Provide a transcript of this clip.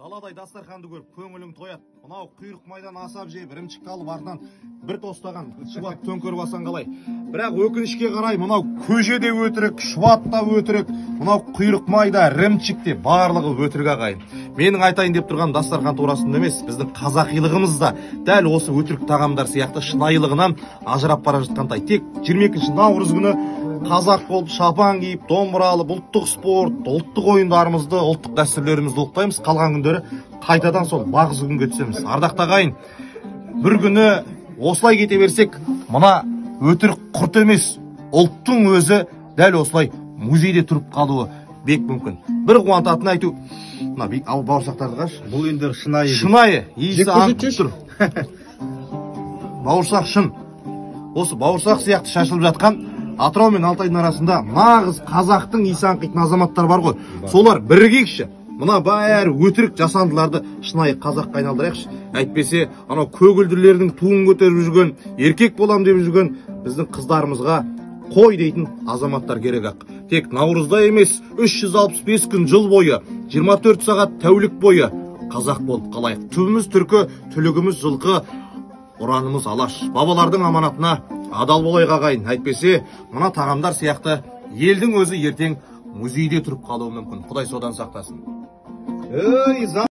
Даладай дастарханды көріп көңілің тояды. Мынау құйрық майдан асап жеп, ірімшік алып артынан бір тостаған шұбат төңкеріп алсаң қалай. Бірақ өкінішке қарай мынау көже де өтірік, шұбат та өтірік, мынау құйрық майда, ірімшік те барлығы өтірік ағайын. Менің айтайын деп тұрған дастархан турасында емес, біздің қазақилығымыз да дәл осы өтірік тағамдар сияқты шынайылығынан ажырап бара жатқандай. Тек 22 наурыз күні қазақ болып шапан киіп, домбыра алып, ұлттық спорт, ұлттық ойындарымызды, ұлттық дәстүрлерімізді ұлықтаймыз. Қалған күндері қайтадан сол бағзы күнге түсеміз. Ардақты ағайын, бір күні осылай кете берсек, мына өтірік құрт емес, ұлттың өзі дәл осылай музейде тұрып қалуы бек мүмкін. Бір қуантатын айту, мына ал бауырсақтарды қарашы. Бұл енді шынайы. Шынайы, иісі аңқып тұр. Бауырсақ шын. Осы бауырсақ сияқты шашылып жатқан Атырау мен Алтайдың арасында нағыз қазақтың иісі аңқитын азаматтар бар ғой. Солар бірігейікші. Мына бәрі өтірік жасандыларды шынайы қазаққа айналдырайықшы. Әйтпесе, анау көгілдірлердің туын көтеріп жүрген, еркек болам деп жүрген біздің қыздарымызға қой дейтін азаматтар керек ақ. Тек наурызда емес, 365 күн жыл бойы, 24 сағат тәулік бойы қазақ болып қалайық. Түбіміз түркі, түлігіміз жылқы, ұранымыз алаш. Бабалардың аманатына адал болайық ағайын. Әйтпесе, мына тағамдар сияқты елдің өзі ертең музейде тұрып қалуы мүмкін. Құдай содан сақтасын.